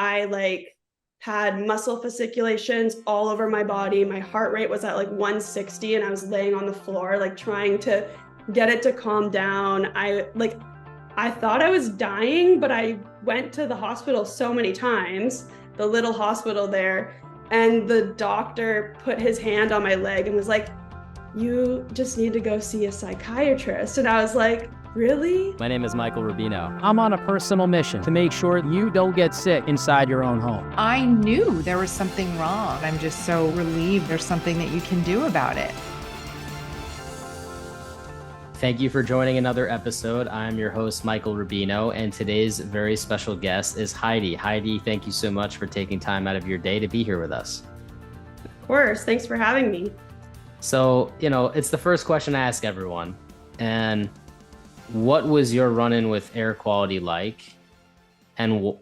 I like had muscle fasciculations all over my body. My heart rate was at like 160 and I was laying on the floor, like trying to get it to calm down. I thought I was dying, but I went to the hospital so many times, the little hospital there, and the doctor put his hand on my leg and was like, you just need to go see a psychiatrist. And I was like, really? My name is Michael Rubino. I'm on a personal mission to make sure you don't get sick inside your own home. I knew there was something wrong. I'm just so relieved there's something that you can do about it. Thank you for joining another episode. I'm your host, Michael Rubino, and today's very special guest is Heidi. Heidi, thank you so much for taking time out of your day to be here with us. Of course. Thanks for having me. So, it's the first question I ask everyone. And what was your run-in with air quality like? And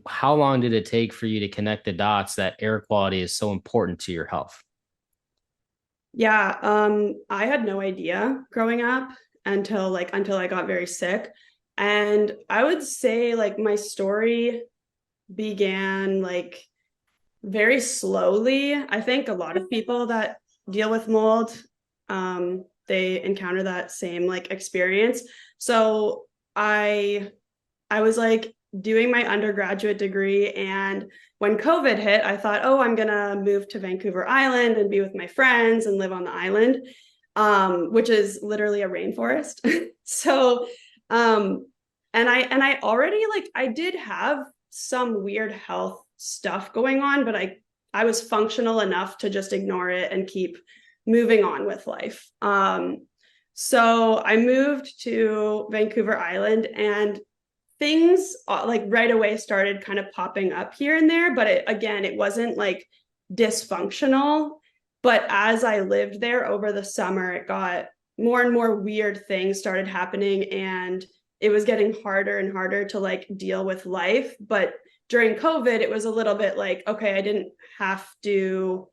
how long did it take for you to connect the dots that air quality is so important to your health? Yeah, I had no idea growing up until I got very sick. And I would say like my story began like very slowly. I think a lot of people that deal with mold, they encounter that same like experience. So I was like doing my undergraduate degree, and when COVID hit, I thought, oh, I'm gonna move to Vancouver Island and be with my friends and live on the island, which is literally a rainforest. So and I already like I did have some weird health stuff going on, but I was functional enough to just ignore it and keep moving on with life. So I moved to Vancouver Island, and things like right away started kind of popping up here and there, but it wasn't like dysfunctional. But as I lived there over the summer, it got more and more weird things started happening, and it was getting harder and harder to like deal with life. But during COVID, it was a little bit like, okay, I didn't have to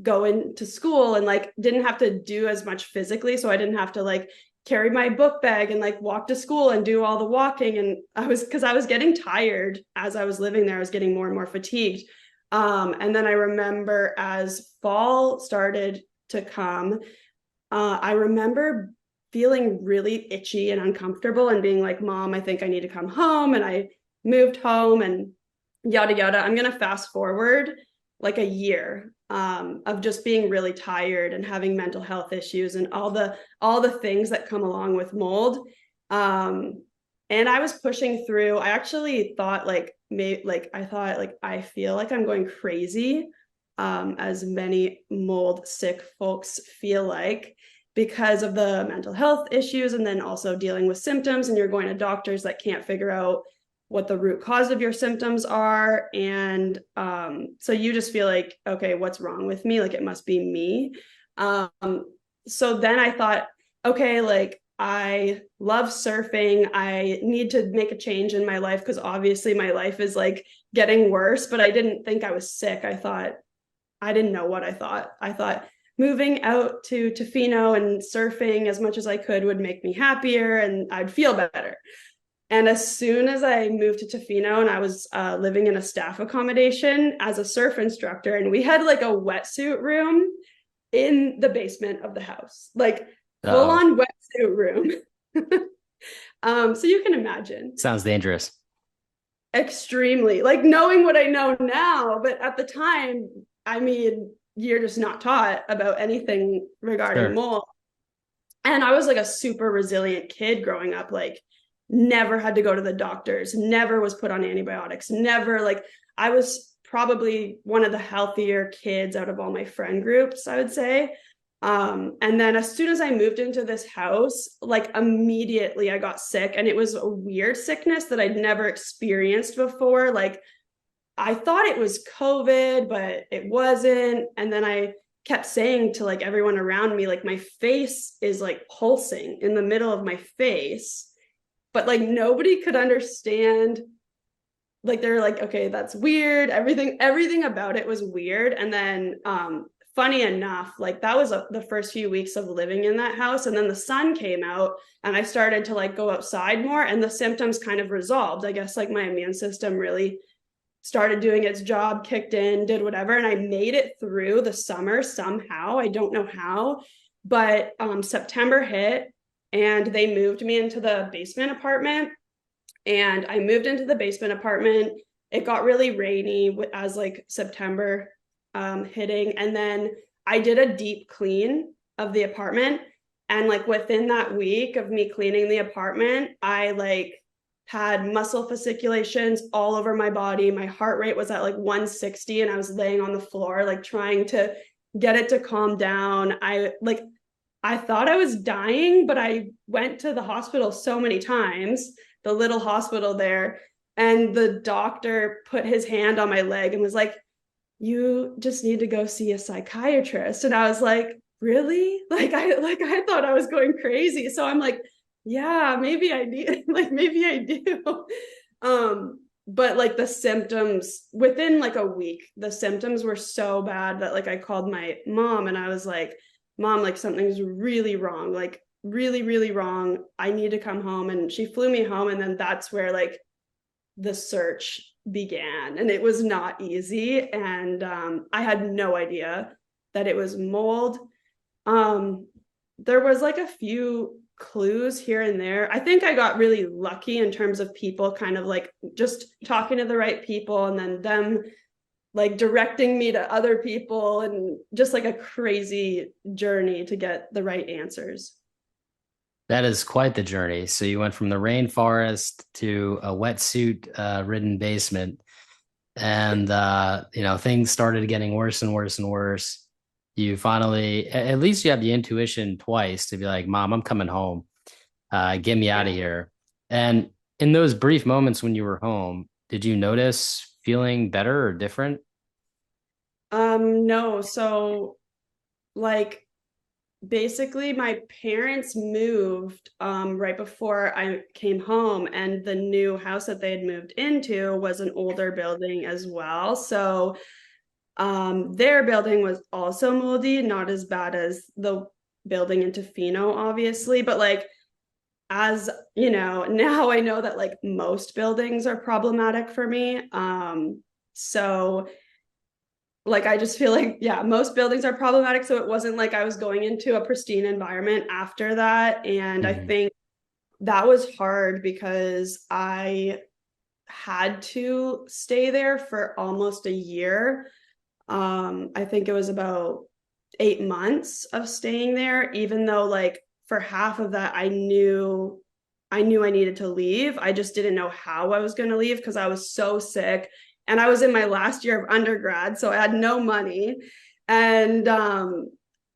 go into school and like didn't have to do as much physically. So I didn't have to like carry my book bag and like walk to school and do all the walking. And because I was getting tired as I was living there, I was getting more and more fatigued. And then I remember as fall started to come, I remember feeling really itchy and uncomfortable and being like, Mom, I think I need to come home. And I moved home and yada, yada. I'm going to fast forward like a year of just being really tired and having mental health issues and all the things that come along with mold. And I was pushing through. I actually thought I feel like I'm going crazy, as many mold sick folks feel like, because of the mental health issues and then also dealing with symptoms, and you're going to doctors that can't figure out what the root cause of your symptoms are. And so you just feel like, okay, what's wrong with me? Like it must be me. So then I thought, okay, like I love surfing. I need to make a change in my life because obviously my life is like getting worse, but I didn't think I was sick. I didn't know what I thought. I thought moving out to Tofino and surfing as much as I could would make me happier and I'd feel better. And as soon as I moved to Tofino and I was living in a staff accommodation as a surf instructor, and we had like a wetsuit room in the basement of the house, like full on wetsuit room. So you can imagine. Sounds dangerous. Extremely, like knowing what I know now. But at the time, I mean, you're just not taught about anything regarding mold. And I was like a super resilient kid growing up, like never had to go to the doctors, never was put on antibiotics, never, like I was probably one of the healthier kids out of all my friend groups, I would say. And then as soon as I moved into this house, like immediately I got sick, and it was a weird sickness that I'd never experienced before. Like I thought it was COVID, but it wasn't. And then I kept saying to like everyone around me, like my face is like pulsing in the middle of my face. But like nobody could understand. Like they're like, okay, that's weird. Everything about it was weird. And then funny enough, like that was the first few weeks of living in that house. And then the sun came out and I started to like go outside more, and the symptoms kind of resolved. I guess like my immune system really started doing its job, kicked in, did whatever. And I made it through the summer somehow. I don't know how, but September hit and they moved me into the basement apartment. And I moved into the basement apartment. It got really rainy as like September hitting. And then I did a deep clean of the apartment. And like within that week of me cleaning the apartment, I like had muscle fasciculations all over my body. My heart rate was at like 160 and I was laying on the floor, like trying to get it to calm down. I thought I was dying, but I went to the hospital so many times, the little hospital there, and the doctor put his hand on my leg and was like, you just need to go see a psychiatrist. And I was like, really? I thought I was going crazy. So I'm like, yeah, maybe I need, like, maybe I do. But like the symptoms within like a week, the symptoms were so bad that like I called my mom and I was like, Mom, like something's really wrong, like really, really wrong. I need to come home. And she flew me home. And then that's where like the search began. And it was not easy. And I had no idea that it was mold. There was like a few clues here and there. I think I got really lucky in terms of people kind of like just talking to the right people and then them like directing me to other people, and just like a crazy journey to get the right answers. That is quite the journey. So you went from the rainforest to a wetsuit ridden basement, and things started getting worse and worse and worse. You finally, at least you had the intuition twice to be like, Mom, I'm coming home. Get me out of here. And in those brief moments when you were home, did you notice feeling better or different? No. So like basically my parents moved right before I came home, and the new house that they had moved into was an older building as well. So their building was also moldy, not as bad as the building in Tofino, obviously, but like as you know, now I know that like most buildings are problematic for me. So like I just feel like, yeah, most buildings are problematic. So it wasn't like I was going into a pristine environment after that. And I Mhm. think that was hard because I had to stay there for almost a year. I think it was about 8 months of staying there, even though like for half of that I knew I needed to leave. I just didn't know how I was going to leave because I was so sick and I was in my last year of undergrad, so I had no money. And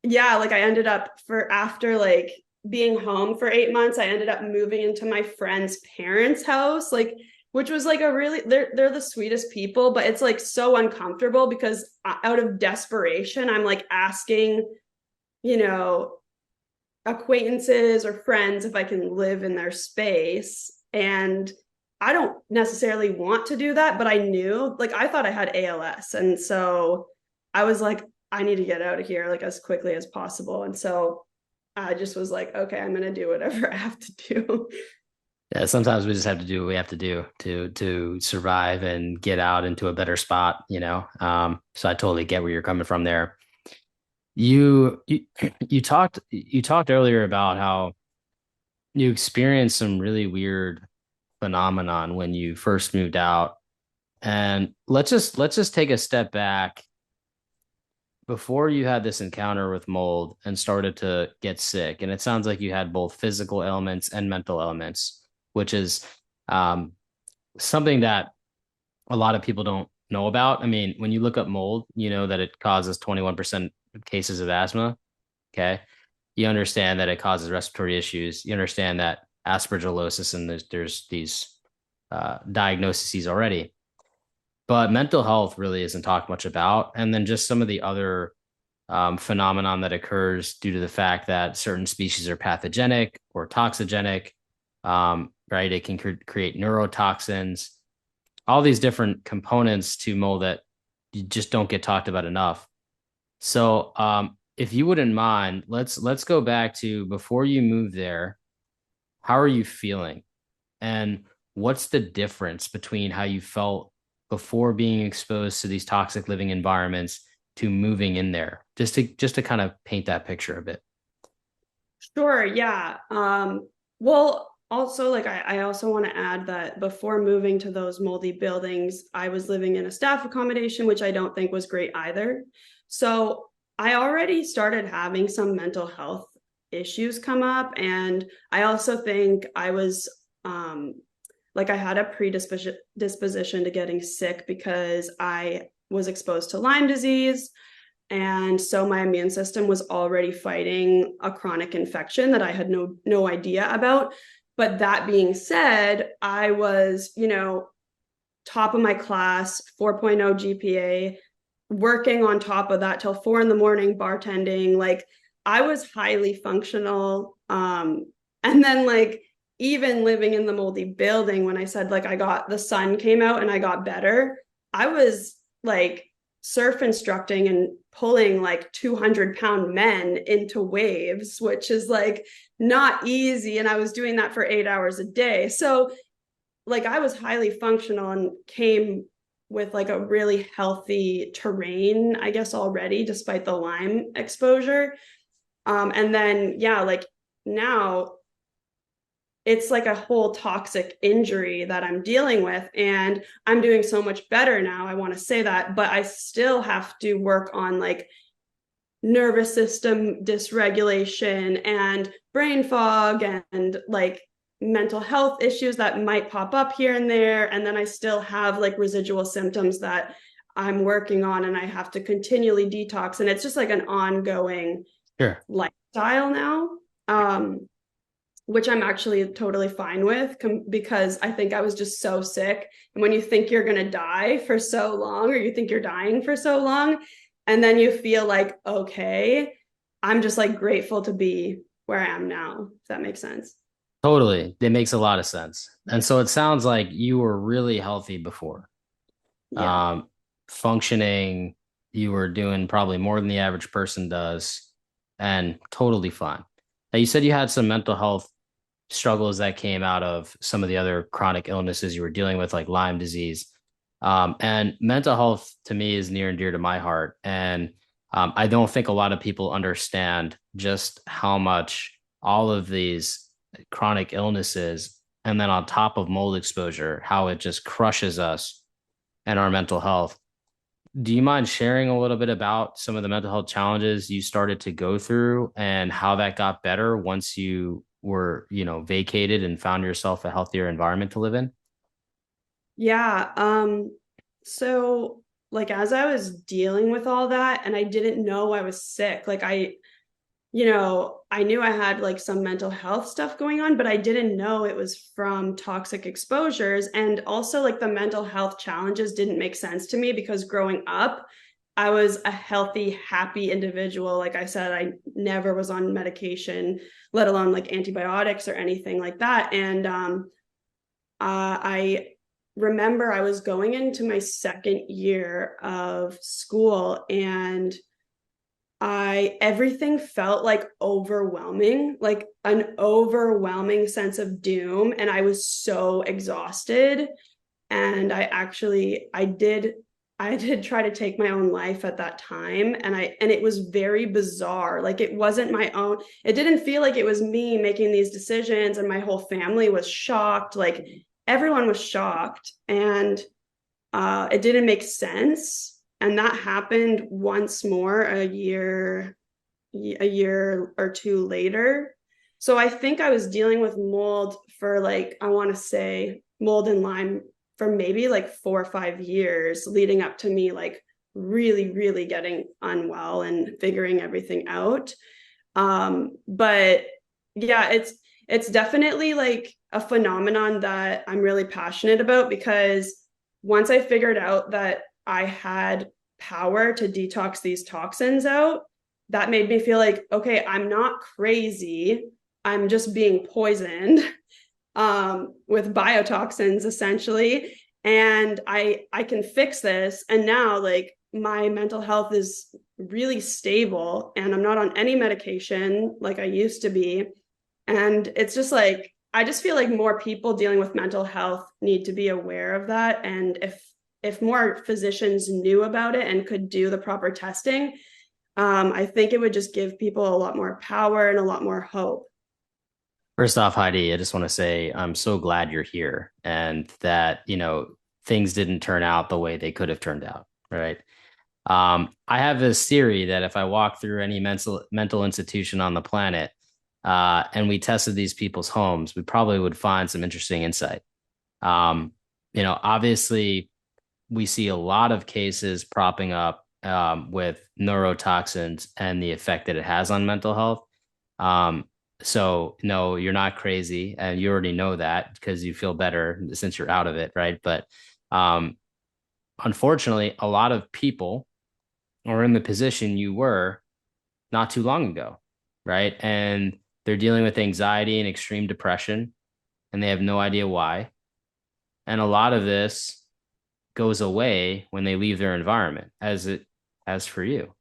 yeah, like I ended up for after like being home for 8 months, I ended up moving into my friend's parents' house, like which was like a really they're the sweetest people, but it's like so uncomfortable because out of desperation, I'm like asking, you know, acquaintances or friends if I can live in their space. And I don't necessarily want to do that, but I knew, like, I thought I had ALS. And so I was like, I need to get out of here like as quickly as possible. And so I just was like, okay, I'm going to do whatever I have to do. Yeah, sometimes we just have to do what we have to do to survive and get out into a better spot, you know. So I totally get where you're coming from there. You you talked earlier about how you experienced some really weird phenomenon when you first moved out. And let's just take a step back before you had this encounter with mold and started to get sick. And it sounds like you had both physical ailments and mental ailments, which is um, something that a lot of people don't know about. I mean, when you look up mold, you know that it causes 21% of cases of asthma. Okay. You understand that it causes respiratory issues. You understand that aspergillosis, and there's these diagnoses already. But mental health really isn't talked much about. And then just some of the other phenomenon that occurs due to the fact that certain species are pathogenic or toxigenic, right? It can create neurotoxins, all these different components to mold that you just don't get talked about enough. So, if you wouldn't mind, let's go back to before you moved there. How are you feeling? And what's the difference between how you felt before being exposed to these toxic living environments to moving in there? Just to kind of paint that picture a bit. Sure, yeah. Well, also, like, I also want to add that before moving to those moldy buildings, I was living in a staff accommodation, which I don't think was great either. So I already started having some mental health issues come up. And I also think I was like, I had a predisposition to getting sick because I was exposed to Lyme disease. And so my immune system was already fighting a chronic infection that I had no idea about. But that being said, I was, top of my class, 4.0 GPA, working on top of that till 4 a.m, bartending. Like, I was highly functional. And then, like, even living in the moldy building, when I said, like, the sun came out and I got better, I was like surf instructing and pulling like 200-pound men into waves, which is like not easy. And I was doing that for 8 hours a day. So, like, I was highly functional and came with like a really healthy terrain, I guess, already, despite the Lyme exposure. And then, yeah, like, now it's like a whole toxic injury that I'm dealing with, and I'm doing so much better now. I want to say that, but I still have to work on like nervous system dysregulation and brain fog and like mental health issues that might pop up here and there. And then I still have like residual symptoms that I'm working on, and I have to continually detox. And it's just like an ongoing lifestyle now. Which I'm actually totally fine with, because I think I was just so sick. And when you think you're going to die for so long, or you think you're dying for so long, and then you feel like, okay, I'm just like grateful to be where I am now, if that makes sense. Totally. It makes a lot of sense. And so it sounds like you were really healthy before. Yeah. Functioning, you were doing probably more than the average person does, and totally fine. Now, you said you had some mental health struggles that came out of some of the other chronic illnesses you were dealing with, like Lyme disease. And mental health to me is near and dear to my heart. And I don't think a lot of people understand just how much all of these chronic illnesses, and then on top of mold exposure, how it just crushes us and our mental health. Do you mind sharing a little bit about some of the mental health challenges you started to go through and how that got better once you were, vacated and found yourself a healthier environment to live in? Yeah. So, like, as I was dealing with all that, and I didn't know I was sick, like, I knew I had like some mental health stuff going on, but I didn't know it was from toxic exposures. And also, like, the mental health challenges didn't make sense to me because growing up, I was a healthy, happy individual. Like I said, I never was on medication, let alone like antibiotics or anything like that. And I remember I was going into my second year of school, and everything felt like overwhelming, like an overwhelming sense of doom. And I was so exhausted. And I did try to take my own life at that time. And it was very bizarre. Like, it wasn't my own. It didn't feel like it was me making these decisions. And my whole family was shocked. Like, everyone was shocked. And it didn't make sense. And that happened once more a year or two later. So I think I was dealing with mold for, like, I want to say mold and Lyme for maybe like 4 or 5 years leading up to me like really, really getting unwell and figuring everything out. But yeah, it's definitely like a phenomenon that I'm really passionate about, because once I figured out that I had power to detox these toxins out, that made me feel like, okay, I'm not crazy. I'm just being poisoned with biotoxins, essentially. And I can fix this. And now, like, my mental health is really stable, and I'm not on any medication like I used to be. And it's just like, I just feel like more people dealing with mental health need to be aware of that. And if more physicians knew about it and could do the proper testing, I think it would just give people a lot more power and a lot more hope. First off, Heidi, I just want to say I'm so glad you're here and that, things didn't turn out the way they could have turned out, right? I have this theory that if I walk through any mental institution on the planet, and we tested these people's homes, we probably would find some interesting insight. Obviously, we see a lot of cases propping up with neurotoxins and the effect that it has on mental health. So no, you're not crazy, and you already know that because you feel better since you're out of it, right? But unfortunately, a lot of people are in the position you were not too long ago, right? And they're dealing with anxiety and extreme depression, and they have no idea why. And a lot of this goes away when they leave their environment, as for you.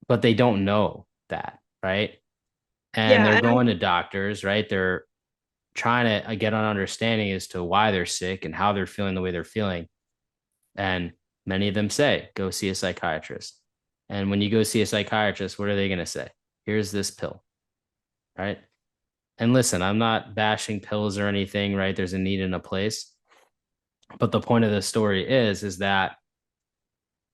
But they don't know that, right? And Yeah, they're and going to doctors, right? They're trying to get an understanding as to why they're sick and how they're feeling the way they're feeling. And many of them say, go see a psychiatrist. And when you go see a psychiatrist, what are they going to say? Here's this pill, right? And listen, I'm not bashing pills or anything, right? There's a need and a place. But the point of the story is that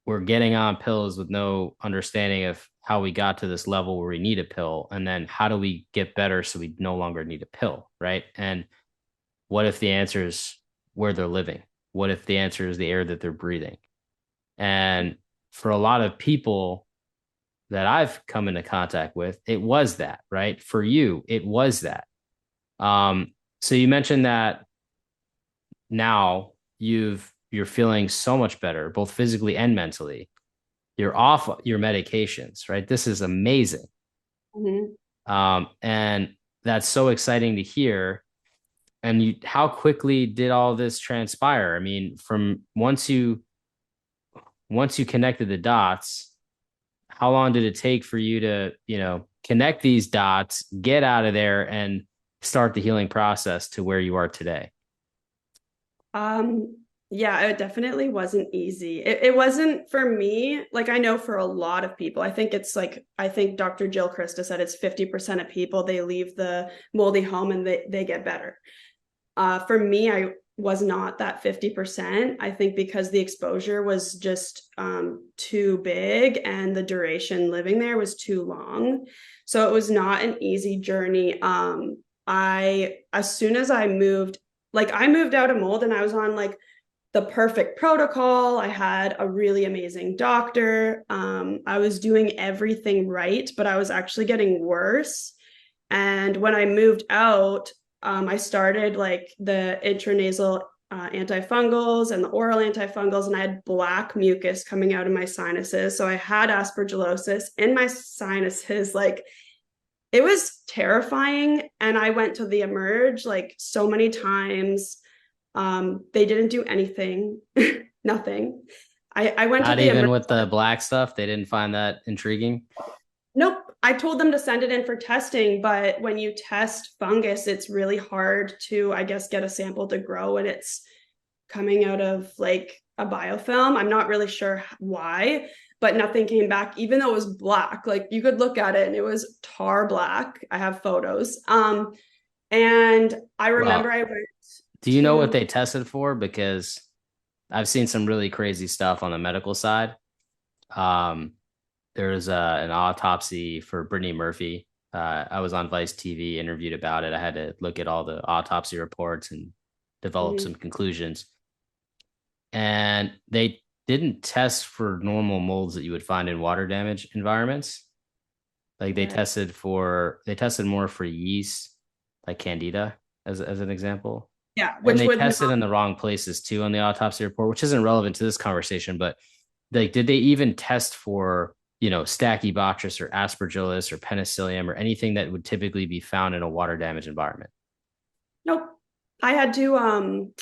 we're getting on pills with no understanding of how we got to this level where we need a pill. And then how do we get better so we no longer need a pill, right? And what if the answer is where they're living? What if the answer is the air that they're breathing? And for a lot of people that I've come into contact with, it was that, right? For you, it was that. So you mentioned that now you're feeling so much better, both physically and mentally. You're off your medications, right? This is amazing. Mhm. And that's so exciting to hear. And how quickly did all this transpire? I mean, from once you connected the dots, how long did it take for you to, connect these dots, get out of there, and start the healing process to where you are today? Um, yeah, it definitely wasn't easy. It wasn't for me. Like I know for a lot of people, I think Dr. Jill Krista said it's 50% of people, they leave the moldy home and they get better. For me, I was not that 50%. I think because the exposure was just too big and the duration living there was too long. So it was not an easy journey. As soon as I moved, like I moved out of mold and I was on like the perfect protocol. I had a really amazing doctor. I was doing everything right, but I was actually getting worse. And when I moved out, I started like the intranasal antifungals and the oral antifungals, and I had black mucus coming out of my sinuses. So I had aspergillosis in my sinuses. Like it was terrifying. And I went to the Emerge like so many times. They didn't do anything, nothing. I went to Not the even Emerge. with the black stuff, they didn't find that intriguing. Nope. I told them to send it in for testing, but when you test fungus, it's really hard to, I guess, get a sample to grow and it's coming out of like a biofilm. I'm not really sure why, but nothing came back, even though it was black. Like you could look at it and it was tar black. I have photos. And I remember Well, I went do you know what to, they tested for? Because I've seen some really crazy stuff on the medical side. Um, there was an autopsy for Brittany Murphy. I was on Vice TV, interviewed about it. I had to look at all the autopsy reports and develop some conclusions. And they didn't test for normal molds that you would find in water damage environments. Like right. they tested more for yeast, like Candida, as an example. Yeah, And which they would tested not, in the wrong places too on the autopsy report, which isn't relevant to this conversation, but like, did they even test for, Stachybotrys or Aspergillus or Penicillium or anything that would typically be found in a water damage environment? nope. I had to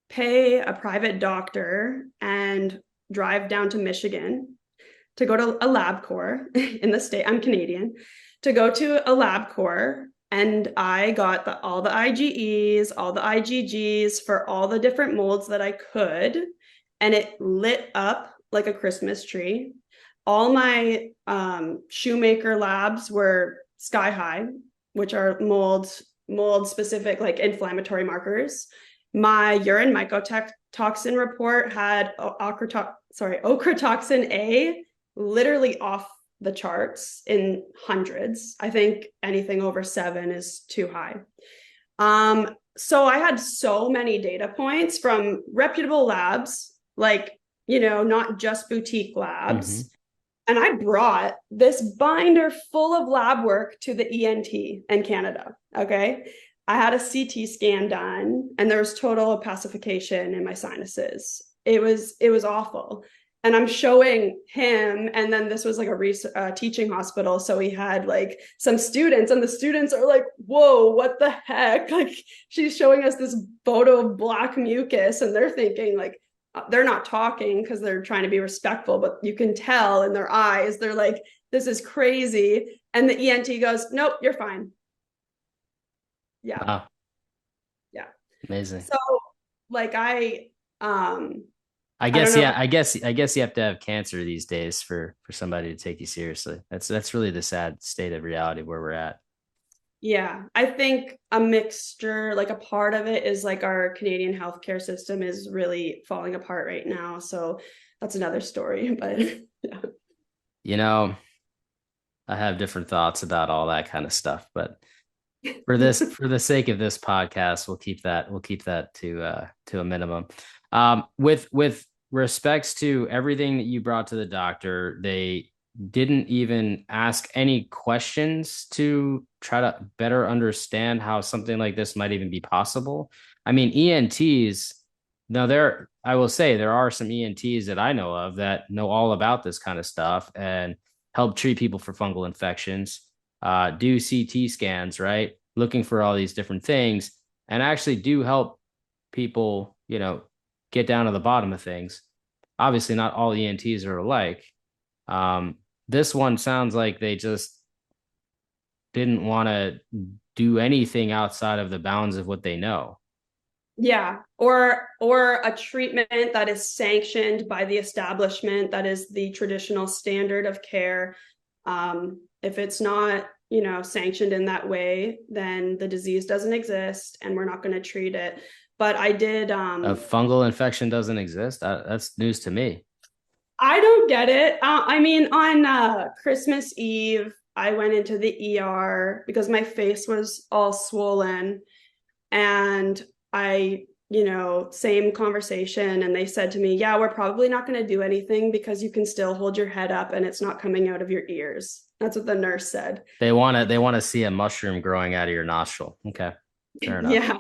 pay a private doctor and drive down to Michigan to go to a LabCorp in the state. I'm Canadian, to go to a LabCorp, and I got all the IgEs, all the IgGs for all the different molds that I could. and it lit up like a Christmas tree. All my shoemaker labs were sky high, which are mold specific, like inflammatory markers. My urine mycotoxin report had ochratoxin A literally off the charts in hundreds. I think anything over 7 is too high. So I had so many data points from reputable labs, like, not just boutique labs. Mm-hmm. And I brought this binder full of lab work to the ENT in Canada. Okay. I had a CT scan done and there was total opacification in my sinuses. It was awful. And I'm showing him, and then this was like a teaching hospital. So he had like some students, and the students are like, whoa, what the heck? Like, she's showing us this photo of black mucus, and they're thinking like, they're not talking because they're trying to be respectful, but you can tell in their eyes, they're like, this is crazy. And the ENT goes, nope, you're fine. Yeah. Wow. Yeah. Amazing. So like I guess, yeah, I guess you have to have cancer these days for somebody to take you seriously. That's really the sad state of reality where we're at. Yeah, I think a mixture, like a part of it is like our Canadian healthcare system is really falling apart right now. So that's another story, but yeah. I have different thoughts about all that kind of stuff, but for the sake of this podcast, we'll keep that to a minimum. With respects to everything that you brought to the doctor, they didn't even ask any questions to try to better understand how something like this might even be possible. I mean, ENTs, now I will say there are some ENTs that I know of that know all about this kind of stuff and help treat people for fungal infections, do CT scans, right? Looking for all these different things, and actually do help people, get down to the bottom of things. Obviously, not all ENTs are alike. This one sounds like they just didn't want to do anything outside of the bounds of what they know. Yeah, or a treatment that is sanctioned by the establishment, that is the traditional standard of care. If it's not, sanctioned in that way, then the disease doesn't exist and we're not going to treat it. But I did A fungal infection doesn't exist. That's news to me. I don't get it. I mean, on Christmas Eve, I went into the ER because my face was all swollen, and I, same conversation. And they said to me, yeah, we're probably not going to do anything because you can still hold your head up and it's not coming out of your ears. That's what the nurse said. They want to see a mushroom growing out of your nostril. Okay. Fair enough. Yeah.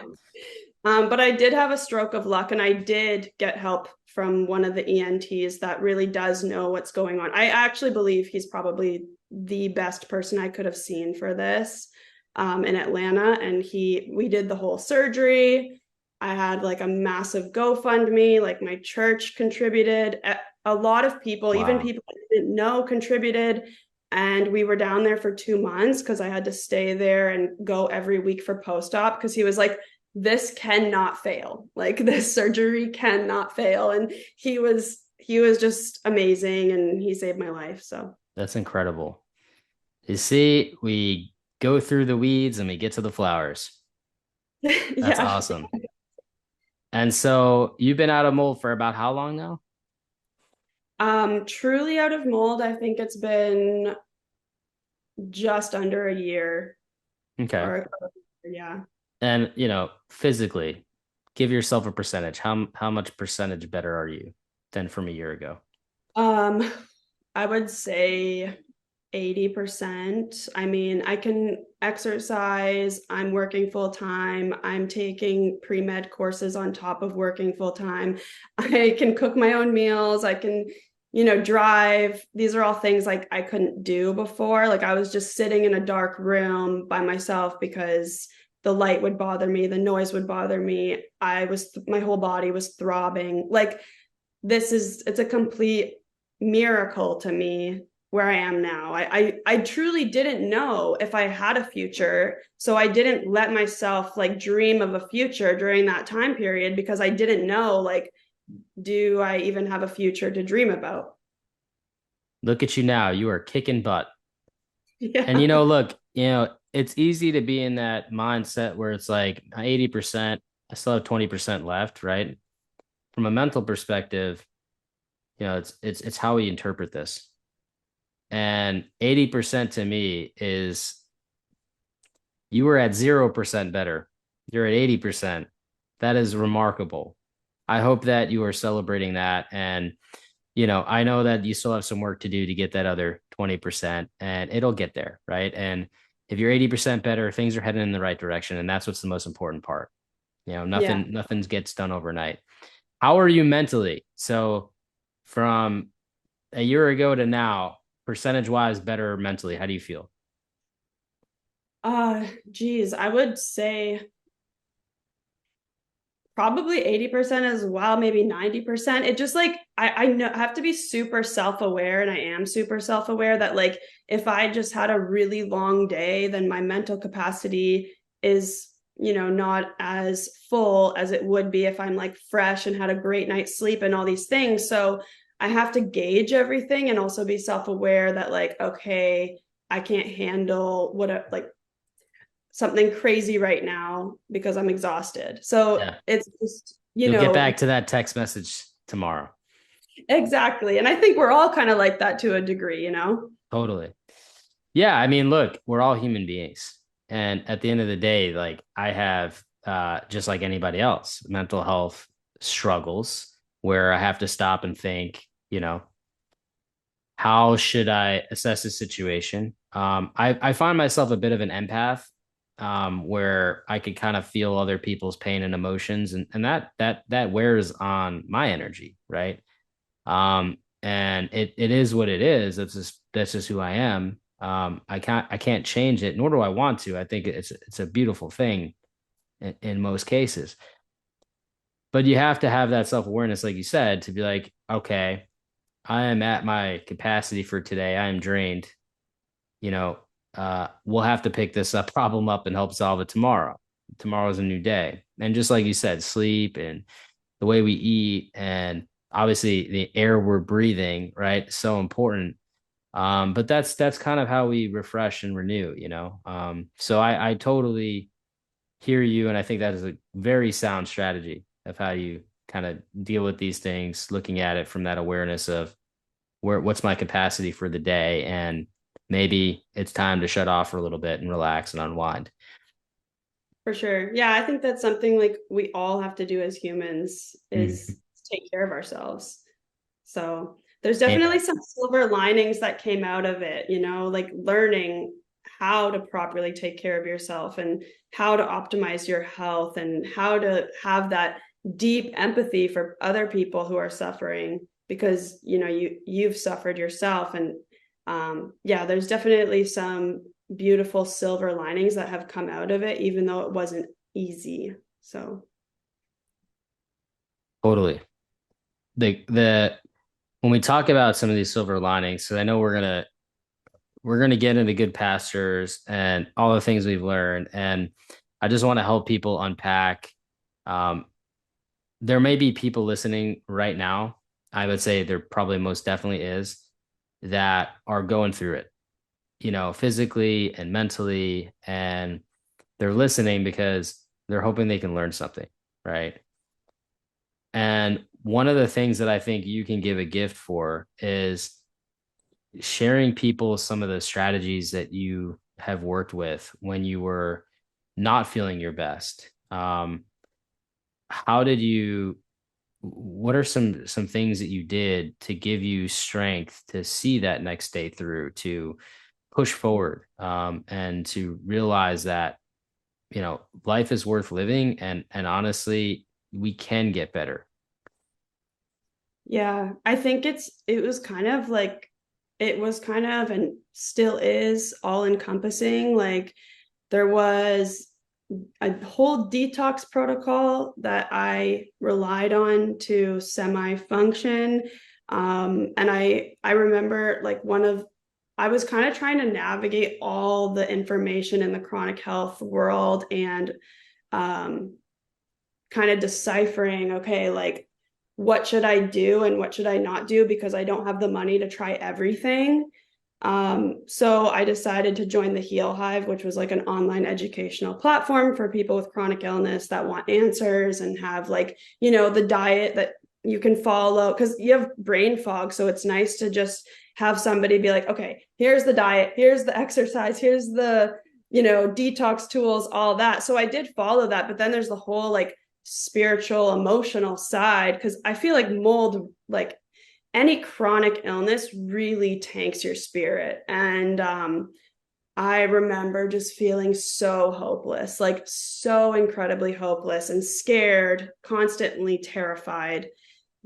But I did have a stroke of luck, and I did get help from one of the ENTs that really does know what's going on. I actually believe he's probably the best person I could have seen for this in Atlanta. And we did the whole surgery. I had like a massive GoFundMe, like my church contributed. A lot of people, Wow. even people I didn't know, contributed. And we were down there for 2 months because I had to stay there and go every week for post-op, because he was like, this cannot fail. Like, this surgery cannot fail. And he was just amazing, and he saved my life. So that's incredible. You see, we go through the weeds and we get to the flowers. That's awesome. And so you've been out of mold for about how long now? Truly out of mold, I think it's been just under a year. Okay. Yeah. And, physically, give yourself a percentage. How much percentage better are you than from a year ago? I would say 80%. I mean, I can exercise. I'm working full time. I'm taking pre-med courses on top of working full time. I can cook my own meals. I can, drive. These are all things like I couldn't do before. Like, I was just sitting in a dark room by myself because the light would bother me, the noise would bother me. My whole body was throbbing. Like, it's a complete miracle to me where I am now. I truly didn't know if I had a future. So I didn't let myself like dream of a future during that time period, because I didn't know, like, do I even have a future to dream about? Look at you now. You are kicking butt. And Yeah. look, it's easy to be in that mindset where it's like 80%, I still have 20% left, right? From a mental perspective, it's how we interpret this. And 80% to me is you were at 0% better. You're at 80%. That is remarkable. I hope that you are celebrating that. And, I know that you still have some work to do to get that other 20%, and it'll get there, right? And if you're 80% better, things are heading in the right direction. And that's what's the most important part. Yeah. Nothing gets done overnight. How are you mentally? So from a year ago to now, percentage wise, better mentally, how do you feel? Geez, I would say probably 80% as well, maybe 90%. It just like I know I have to be super self-aware, and I am super self-aware that like if I just had a really long day, then my mental capacity is, not as full as it would be if I'm like fresh and had a great night's sleep and all these things. So I have to gauge everything and also be self-aware that like, okay, I can't handle like something crazy right now because I'm exhausted. So Yeah. it's just, You'll get back to that text message tomorrow. exactly. And I think we're all kind of like that to a degree. Totally. Yeah, I mean, look, we're all human beings. And at the end of the day, like I have just like anybody else, mental health struggles where I have to stop and think, how should I assess the situation? I find myself a bit of an empath, where I could kind of feel other people's pain and emotions, and that wears on my energy, right? And it is what it is. That's just who I am. I can't change it, nor do I want to. I think it's a beautiful thing in most cases. But you have to have that self-awareness, like you said, to be like, okay, I am at my capacity for today. I am drained. We'll have to pick this up problem up and help solve it tomorrow. Tomorrow's a new day. And just like you said, sleep and the way we eat and obviously the air we're breathing, right? So important. But that's kind of how we refresh and renew. So I totally hear you, and I think that is a very sound strategy of how you kind of deal with these things, looking at it from that awareness of what's my capacity for the day, and maybe it's time to shut off for a little bit and relax and unwind. For sure. Yeah, I think that's something like we all have to do as humans is Mhm. take care of ourselves. So there's definitely Amen. some silver linings that came out of it, like learning how to properly take care of yourself and how to optimize your health and how to have that deep empathy for other people who are suffering because you've suffered yourself. And yeah, there's definitely some beautiful silver linings that have come out of it, even though it wasn't easy. So Totally. The when we talk about some of these silver linings, so I know we're gonna get into good pastures and all the things we've learned, and I just want to help people unpack. Um, there may be people listening right now. I would say there probably most definitely is that are going through it, physically and mentally, and they're listening because they're hoping they can learn something, right? And one of the things that I think you can give a gift for is sharing people some of the strategies that you have worked with when you were not feeling your best. How did you, what are some things that you did to give you strength to see that next day through, to push forward, and to realize that, life is worth living, and honestly, we can get better. yeah, I think it was kind of and still is all encompassing. Like there was a whole detox protocol that I relied on to semi function. And I remember like I was kind of trying to navigate all the information in the chronic health world and um, kind of deciphering, okay, like what should I do and what should I not do, because I don't have the money to try everything. So I decided to join the Heal Hive, which was like an online educational platform for people with chronic illness that want answers and have like, the diet that you can follow, because you have brain fog. So it's nice to just have somebody be like, okay, here's the diet, here's the exercise, here's the, detox tools, all that. So I did follow that. But then there's the whole like spiritual, emotional side, because I feel like mold, like any chronic illness really tanks your spirit. And I remember just feeling so hopeless, like so incredibly hopeless and scared, constantly terrified,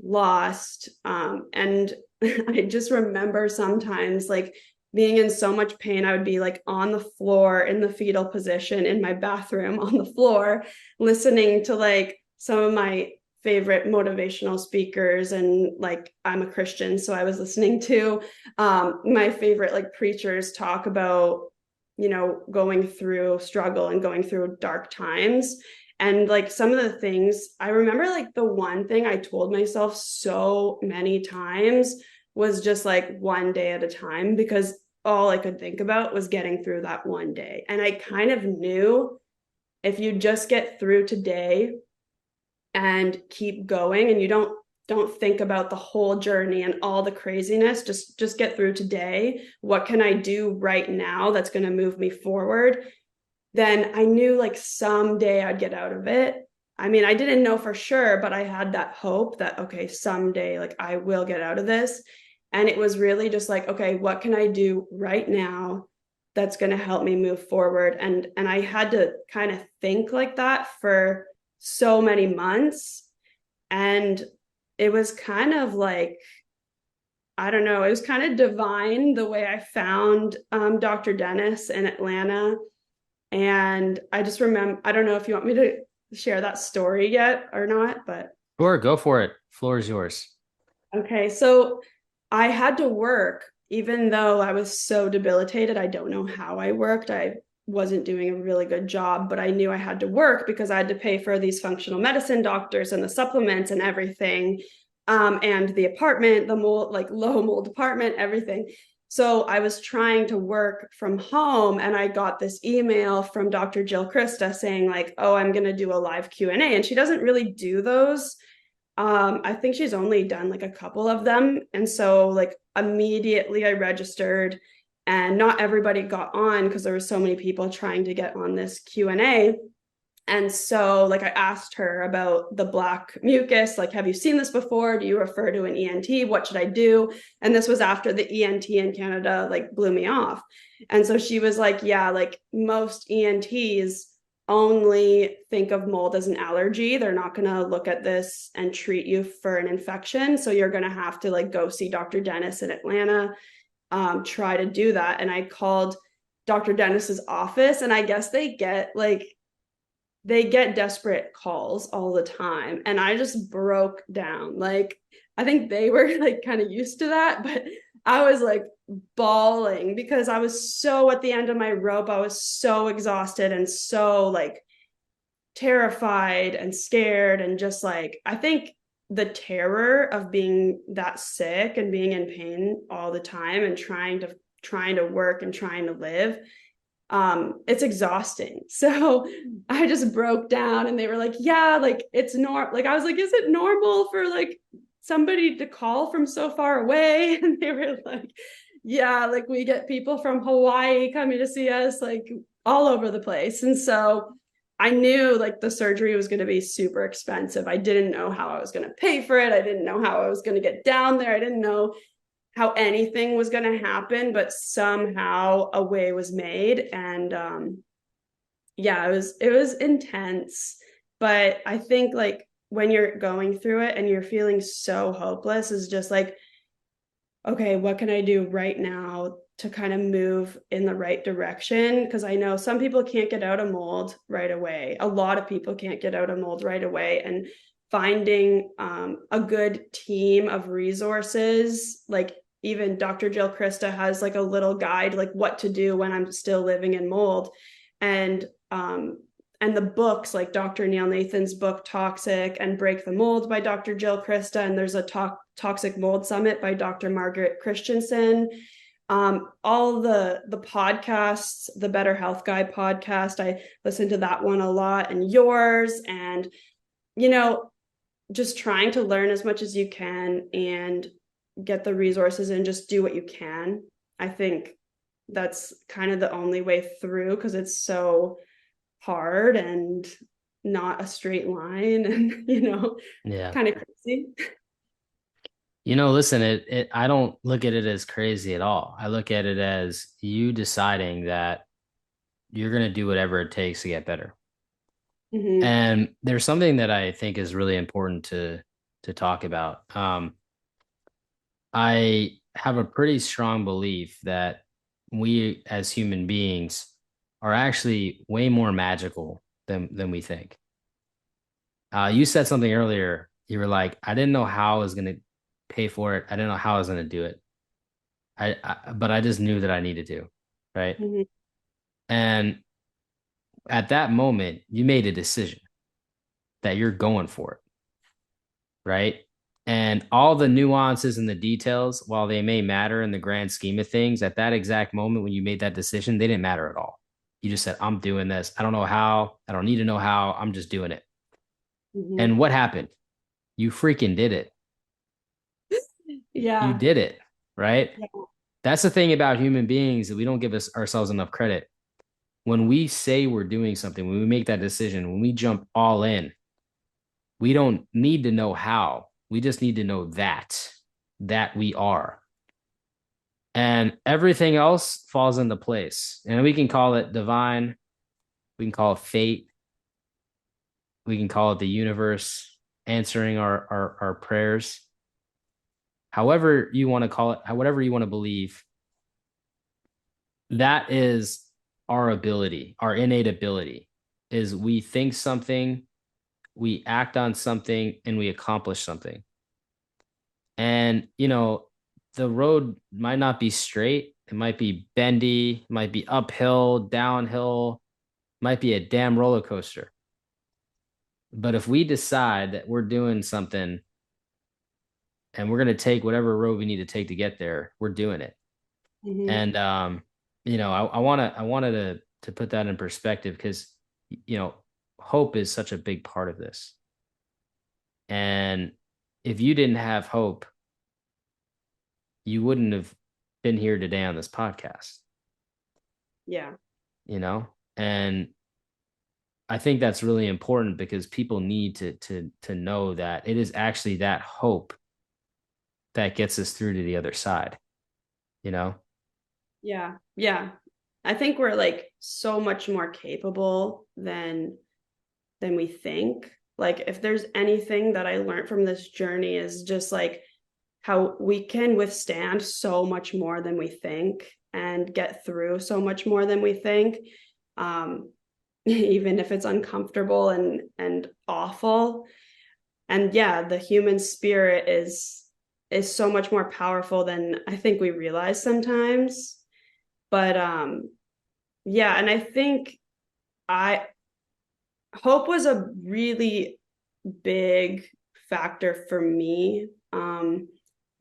lost. And I just remember sometimes like being in so much pain, I would be like on the floor in the fetal position in my bathroom on the floor, listening to like some of my favorite motivational speakers. And like, I'm a Christian, so I was listening to my favorite like preachers talk about, going through struggle and going through dark times. And like some of the things I remember, like the one thing I told myself so many times was just like one day at a time, because all I could think about was getting through that one day. And I kind of knew if you just get through today and keep going, and you don't think about the whole journey and all the craziness, just get through today. What can I do right now that's going to move me forward? Then I knew like someday I'd get out of it. I mean, I didn't know for sure, but I had that hope that, okay, someday like I will get out of this. And it was really just like, okay, what can I do right now that's going to help me move forward? And I had to kind of think like that for so many months. And it was kind of like, I don't know, it was kind of divine the way I found Dr. Dennis in Atlanta. And I just remember, I don't know if you want me to share that story yet or not, but. Sure, go for it. Floor is yours. Okay, so I had to work, even though I was so debilitated. I don't know how I worked. I wasn't doing a really good job, but I knew I had to work because I had to pay for these functional medicine doctors and the supplements and everything. And the apartment, the mold, like low mold apartment, everything. So I was trying to work from home, and I got this email from Dr. Jill Krista saying like, oh, I'm going to do a live Q&A. And she doesn't really do those. I think she's only done like a couple of them. And so like immediately I registered, and not everybody got on because there were so many people trying to get on this Q&A. And so like I asked her about the black mucus, like, have you seen this before? Do you refer to an ENT? What should I do? And this was after the ENT in Canada like blew me off. And so she was like, yeah, like most ENTs only think of mold as an allergy. They're not going to look at this and treat you for an infection. So you're going to have to like go see Dr. Dennis in Atlanta, try to do that. And I called Dr. Dennis's office, and I guess they get desperate calls all the time. And I just broke down. Like, I think they were like kind of used to that, but I was like bawling because I was so at the end of my rope. I was so exhausted and so like terrified and scared. And just like, I think the terror of being that sick and being in pain all the time and trying to work and trying to live, it's exhausting. So I just broke down, and they were like, yeah, like it's normal. Like I was like, is it normal for like somebody to call from so far away? And they were like, yeah, like we get people from Hawaii coming to see us, like all over the place. And so I knew like the surgery was going to be super expensive. I didn't know how I was going to pay for it. I didn't know how I was going to get down there. I didn't know how anything was going to happen, but somehow a way was made. And yeah, it was intense. But I think like when you're going through it and you're feeling so hopeless, is just like, okay, what can I do right now to kind of move in the right direction? Because I know some people can't get out of mold right away. A lot of people can't get out of mold right away. And finding a good team of resources, like even Dr. Jill Krista has like a little guide, like what to do when I'm still living in mold. And and the books like Dr. Neil Nathan's book Toxic and Break the Mold by Dr. Jill Krista, and there's a Toxic Mold Summit by Dr. Margaret Christensen. All the podcasts, the Better Health Guy podcast, I listen to that one a lot, and yours, and just trying to learn as much as you can and get the resources and just do what you can. I think that's kind of the only way through, because it's so hard and not a straight line, and Yeah. kind of crazy. Listen, I don't look at it as crazy at all. I look at it as you deciding that you're going to do whatever it takes to get better. Mm-hmm. And there's something that I think is really important to talk about. I have a pretty strong belief that we as human beings are actually way more magical than we think. You said something earlier. You were like, I didn't know how I was going to pay for it. I didn't know how I was going to do it. But I just knew that I needed to, right? Mm-hmm. And at that moment, you made a decision that you're going for it, right? And all the nuances and the details, while they may matter in the grand scheme of things, at that exact moment when you made that decision, they didn't matter at all. You just said, I'm doing this. I don't know how. I don't need to know how. I'm just doing it. Mm-hmm. And what happened? You freaking did it. Yeah. You did it, right? Yeah. That's the thing about human beings, that we don't give ourselves enough credit. When we say we're doing something, when we make that decision, when we jump all in, we don't need to know how. We just need to know that we are. And everything else falls into place. And we can call it divine. We can call it fate. We can call it the universe answering our prayers. However you want to call it, whatever you want to believe, that is our ability, our innate ability, is we think something, we act on something, and we accomplish something. And, the road might not be straight. It might be bendy, it might be uphill, downhill, might be a damn roller coaster. But if we decide that we're doing something and we're going to take whatever road we need to take to get there, we're doing it. Mm-hmm. And, I wanted to put that in perspective, because, hope is such a big part of this. And if you didn't have hope, you wouldn't have been here today on this podcast. Yeah. And I think that's really important, because people need to know that it is actually that hope that gets us through to the other side. Yeah. Yeah. I think we're like so much more capable than we think. Like, if there's anything that I learned from this journey, is just like how we can withstand so much more than we think and get through so much more than we think. Even if it's uncomfortable and awful. And yeah, the human spirit is so much more powerful than I think we realize sometimes. But yeah, and I think hope was a really big factor for me.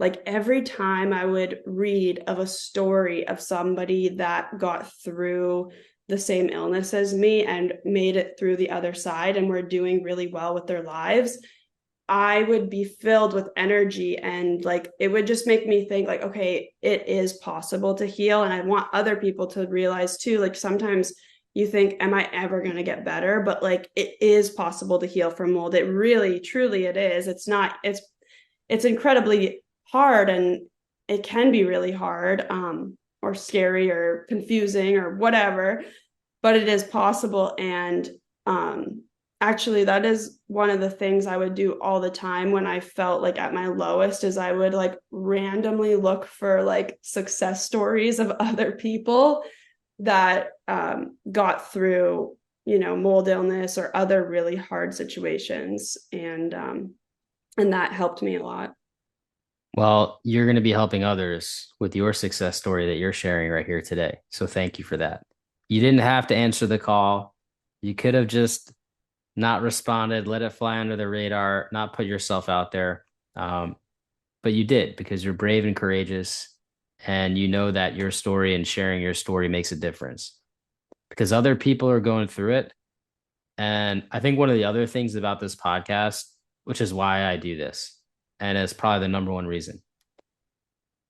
Like, every time I would read of a story of somebody that got through the same illness as me and made it through the other side and were doing really well with their lives, I would be filled with energy, and like, it would just make me think like, okay, it is possible to heal. And I want other people to realize too, like, sometimes you think, am I ever going to get better? But like, it is possible to heal from mold. It really, truly, it is. It's incredibly hard, and it can be really hard, or scary or confusing or whatever, but it is possible. And actually, that is one of the things I would do all the time when I felt like at my lowest, is I would like randomly look for like success stories of other people that got through, mold illness or other really hard situations. And that helped me a lot. Well, you're going to be helping others with your success story that you're sharing right here today. So thank you for that. You didn't have to answer the call. You could have just not responded, let it fly under the radar, not put yourself out there. Um, but you did because you're brave and courageous, and you know that your story and sharing your story makes a difference because other people are going through it. And I think one of the other things about this podcast, which is why I do this, and it's probably the number one reason,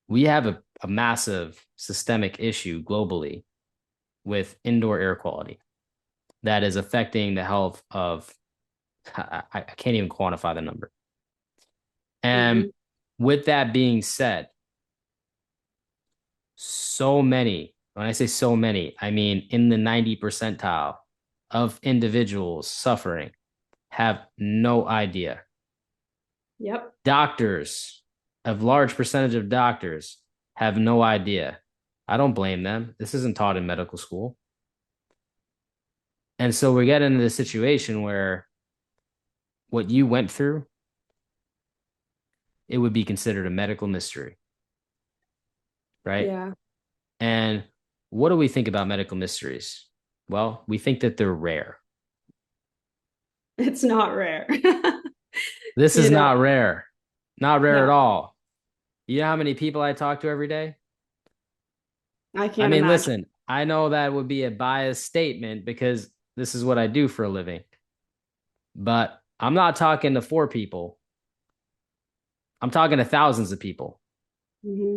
we have a massive systemic issue globally with indoor air quality that is affecting the health of, I can't even quantify the number. And Mhm. with that being said, so many, when I say so many, I mean in the 90 percentile of individuals suffering have no idea. Yep. Doctors, a large percentage of doctors have no idea. I don't blame them. This isn't taught in medical school. And so we get into this situation where what you went through, it would be considered a medical mystery, right? Yeah. And what do we think about medical mysteries? Well, we think that they're rare. It's not rare. This is You know, not rare, not rare no, at all. You know how many people I talk to every day? I I can't mean, imagine. listen, I know that would be a biased statement because this is what I do for a living, but I'm not talking to four people. I'm talking to thousands of people, Hmm.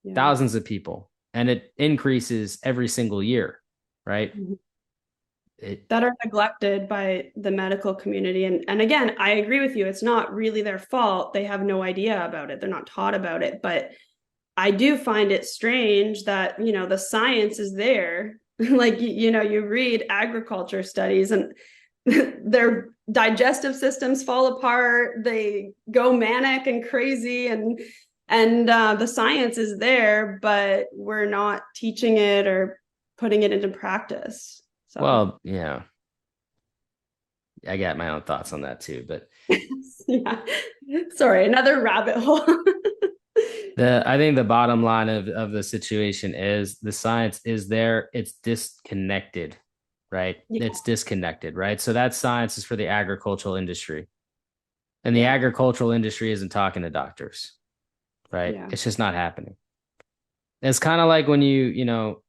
Yeah. thousands of people, and it increases every single year, right? Mhm. It, That are neglected by the medical community. And again, I agree with you. It's not really their fault. They have no idea about it. They're not taught about it. But I do find it strange that, the science is there. Like, you read agriculture studies and their digestive systems fall apart. They go manic and crazy, and the science is there, but we're not teaching it or putting it into practice. So well, yeah, I got my own thoughts on that too, but yeah, sorry, another rabbit hole. I think the bottom line of the situation is the science is there, it's disconnected, right? Yeah, It's disconnected, right? So that science is for the agricultural industry. And the yeah, agricultural industry isn't talking to doctors, right? yeah. It's just not happening. It's kind of like when you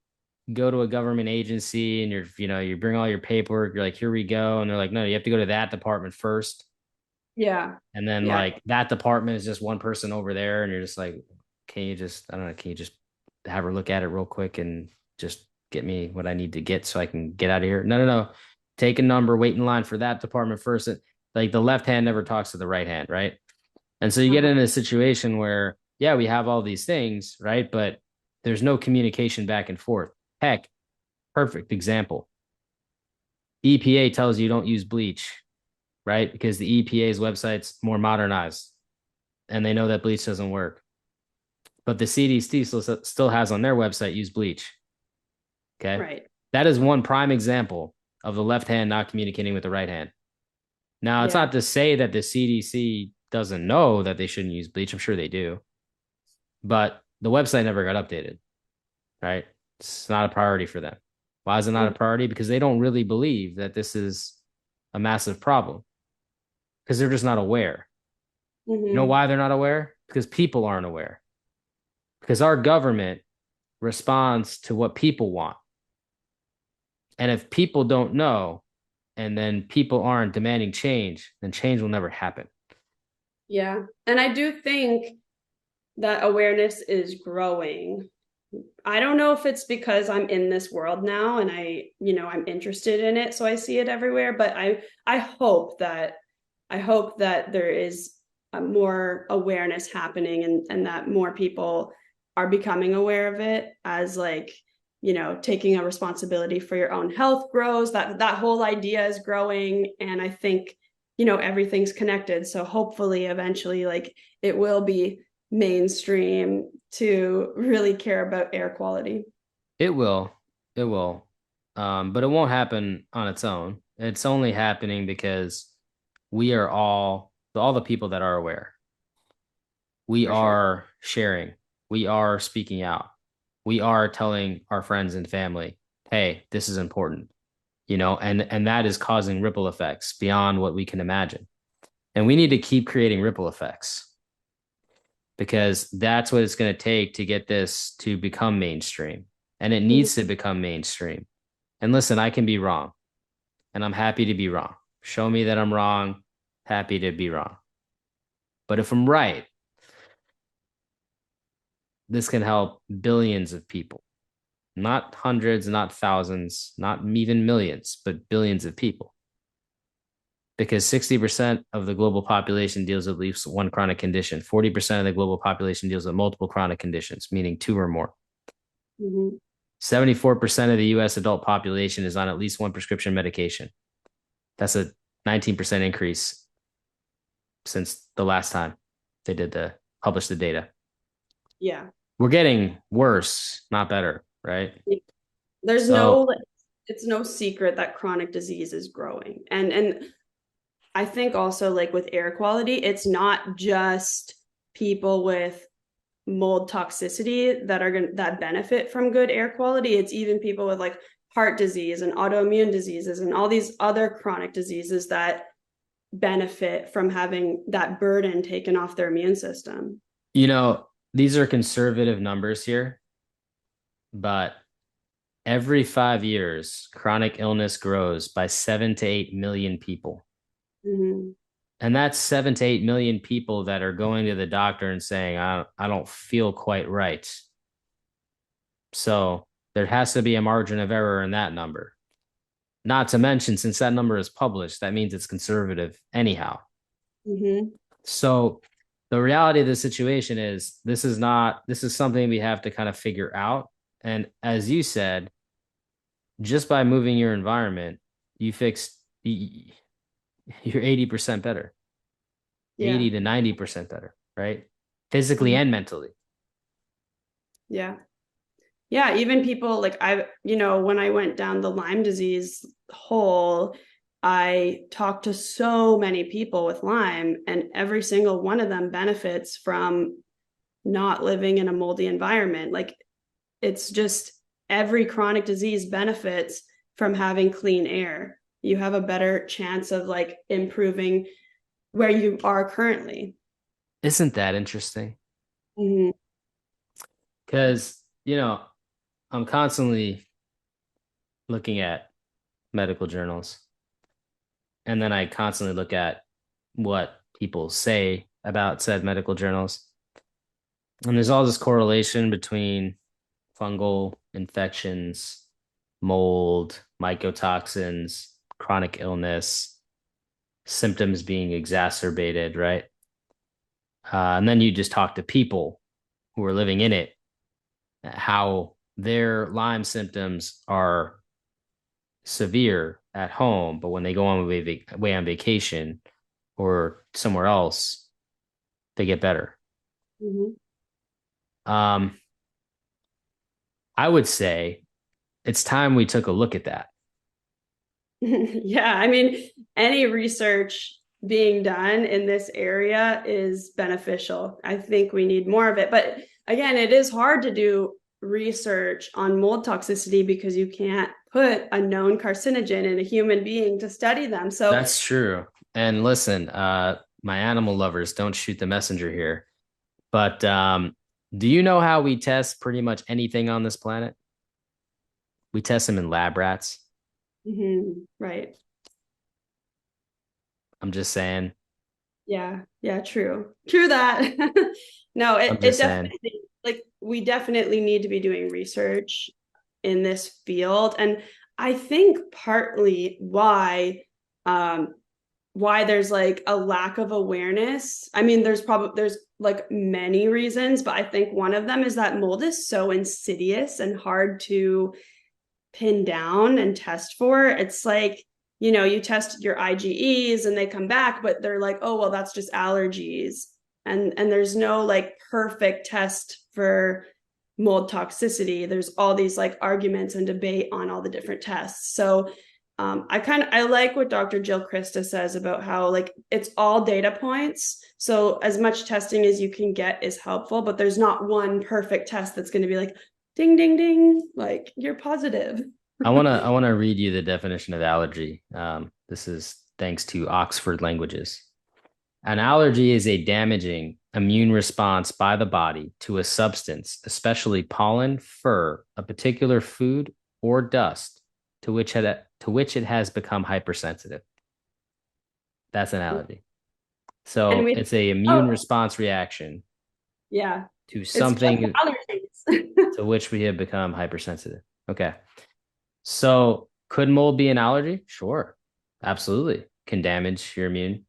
go to a government agency and you bring all your paperwork, you're like, here we go. And they're like, no, you have to go to that department first. Yeah, And then yeah. like that department is just one person over there. And you're just like, I don't know, can you just have her look at it real quick and just get me what I need to get so I can get out of here? No, no, no. Take a number, wait in line for that department first. Like the left hand never talks to the right hand, right? And so you get Uh-huh. into a situation where, yeah, we have all these things, right? But there's no communication back and forth. Heck, perfect example. EPA tells you don't use bleach, right? Because the EPA's website's more modernized and they know that bleach doesn't work. But the CDC still has on their website use bleach. Okay. Right. That is one prime example of the left hand not communicating with the right hand. Now, it's Yeah. not to say that the CDC doesn't know that they shouldn't use bleach. I'm sure they do. But the website never got updated, right? It's not a priority for them. Why is it not a priority? Because they don't really believe that this is a massive problem because they're just not aware. You know Mm-hmm. why they're not aware? Because people aren't aware. Because our government responds to what people want. And if people don't know and then people aren't demanding change, then change will never happen. Yeah. And I do think that awareness is growing. I don't know if it's because I'm in this world now and I'm interested in it, so I see it everywhere, but I hope that there is a more awareness happening, and that more people are becoming aware of it as, like, taking a responsibility for your own health grows. That whole idea is growing, and I think, everything's connected. So hopefully eventually, like, it will be mainstream to really care about air quality. It will. It will. But it won't happen on its own. It's only happening because we are all the people that are aware. We For sure. are sharing. We are speaking out. We are telling our friends and family, hey, this is important. and that is causing ripple effects beyond what we can imagine. And we need to keep creating ripple effects because that's what it's going to take to get this to become mainstream. And it needs to become mainstream. And listen, I can be wrong, and I'm happy to be wrong. Show me that I'm wrong, happy to be wrong. But if I'm right, this can help billions of people, not hundreds, not thousands, not even millions, but billions of people. Because 60% of the global population deals with at least one chronic condition. 40% of the global population deals with multiple chronic conditions, meaning 2 or more. 74% of the US adult population is on at least one prescription medication. That's a 19% increase since the last time they publish the data. Yeah. We're getting worse, not better, right? It's no secret that chronic disease is growing. And I think also like with air quality, it's not just people with mold toxicity that benefit from good air quality. It's even people with like heart disease and autoimmune diseases and all these other chronic diseases that benefit from having that burden taken off their immune system. These are conservative numbers here, but every 5 years, chronic illness grows by 7 to 8 million people. And that's 7 to 8 million people that are going to the doctor and saying, I don't feel quite right. So there has to be a margin of error in that number. Not to mention, since that number is published, that means it's conservative anyhow. So the reality of the situation is this is something we have to kind of figure out. And as you said, just by moving your environment, you're 80% better, 80 to 90% better, right? Physically and mentally. Yeah. Even people like when I went down the Lyme disease hole, I talked to so many people with Lyme, and every single one of them benefits from not living in a moldy environment. Like, it's just every chronic disease benefits from having clean air. You have a better chance of like improving where you are currently. Isn't that interesting? Because, I'm constantly looking at medical journals, and then I constantly look at what people say about said medical journals. And there's all this correlation between fungal infections, mold, mycotoxins, chronic illness, symptoms being exacerbated, right? And then you just talk to people who are living in it, how their Lyme symptoms are severe at home, but when they go away on vacation or somewhere else, they get better. I would say it's time we took a look at that. Yeah, I mean, any research being done in this area is beneficial. I think we need more of it. But again, it is hard to do research on mold toxicity because you can't put a known carcinogen in a human being to study them. So that's true. And listen, my animal lovers, don't shoot the messenger here. But do you know how we test pretty much anything on this planet? We test them in lab rats. Right. I'm just saying. Yeah, true that. No, it definitely, like, we definitely need to be doing research in this field. And I think partly why there's like a lack of awareness. I mean, there's like many reasons, but I think one of them is that mold is so insidious and hard to pin down and test for. It's like, you test your IgEs and they come back, but they're like, oh, well, that's just allergies. And there's no like perfect test for mold toxicity. There's all these like arguments and debate on all the different tests. So I like what Dr. Jill Krista says about how like it's all data points. So as much testing as you can get is helpful, but there's not one perfect test that's going to be like, ding, ding, ding, like you're positive. I wanna read you the definition of allergy. This is thanks to Oxford Languages. An allergy is a damaging immune response by the body to a substance, especially pollen, fur, a particular food, or dust, to which it has become hypersensitive. That's an allergy. And So we, it's a immune oh, response reaction yeah, to it's just something allergies. to which we have become hypersensitive. Okay. So could mold be an allergy? Sure. Absolutely. Can damage your immune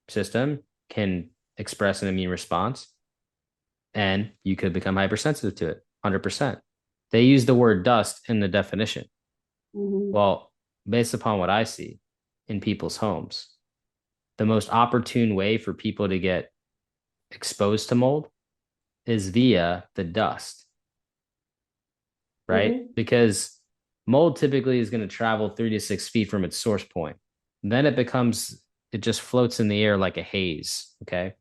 system, can express an immune response, and you could become hypersensitive to it. 100%. They use the word dust in the definition. Mhm. Well, based upon what I see in people's homes, the most opportune way for people to get exposed to mold is via the dust, right? Mhm. Because mold typically is going to travel 3 to 6 feet from its source point. Then it just floats in the air like a haze. Okay.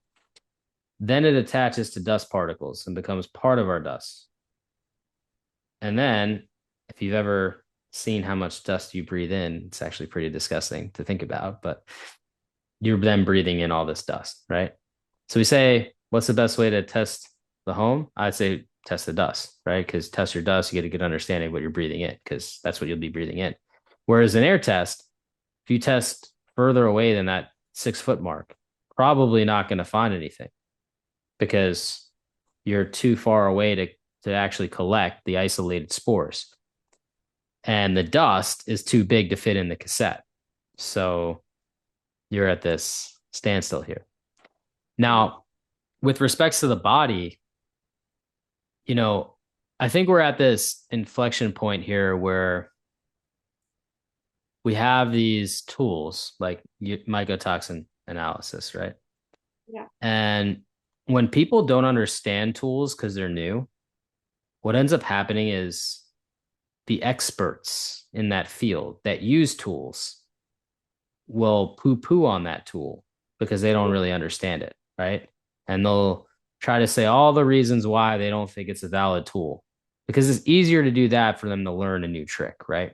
Then it attaches to dust particles and becomes part of our dust. And then, if you've ever seen how much dust you breathe in, it's actually pretty disgusting to think about, but you're then breathing in all this dust, right? So we say, what's the best way to test the home? I'd say test the dust, right? Because test your dust, you get a good understanding of what you're breathing in, because that's what you'll be breathing in. Whereas an air test, if you test further away than that 6 foot mark, probably not going to find anything because you're too far away to actually collect the isolated spores. And the dust is too big to fit in the cassette. So you're at this standstill here. Yeah. Now, with respects to the body, you know, I think we're at this inflection point here where we have these tools like mycotoxin analysis, right? Yeah. And when people don't understand tools because they're new, what ends up happening is the experts in that field that use tools will poo poo on that tool because they don't really understand it, right? And they'll try to say all the reasons why they don't think it's a valid tool because it's easier to do that for them to learn a new trick, right?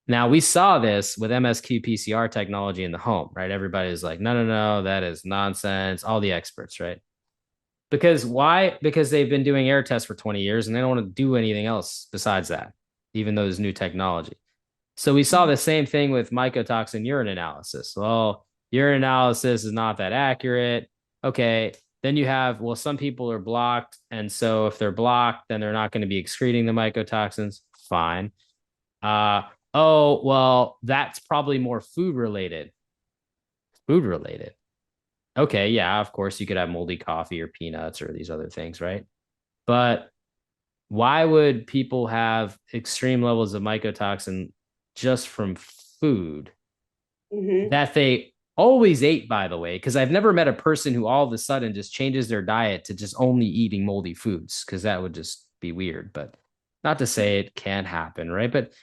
Now, we saw this with MSQ PCR technology in the home, right? Everybody's like, no, no, no, that is nonsense. All the experts, right? Because why? Because they've been doing air tests for 20 years and they don't want to do anything else besides that, even though there's new technology. So we saw the same thing with mycotoxin urine analysis. Well, urine analysis is not that accurate. Okay. Then you have, well, some people are blocked. And so if they're blocked, then they're not going to be excreting the mycotoxins. Fine. Uh, oh, well, that's probably more food related. Food related. Okay. Yeah. Of course, you could have moldy coffee or peanuts or these other things, right? But why would people have extreme levels of mycotoxin just from food Hmm. that they always ate, by the way? Because I've never met a person who all of a sudden just changes their diet to just only eating moldy foods, because that would just be weird. But not to say it can't happen, right? But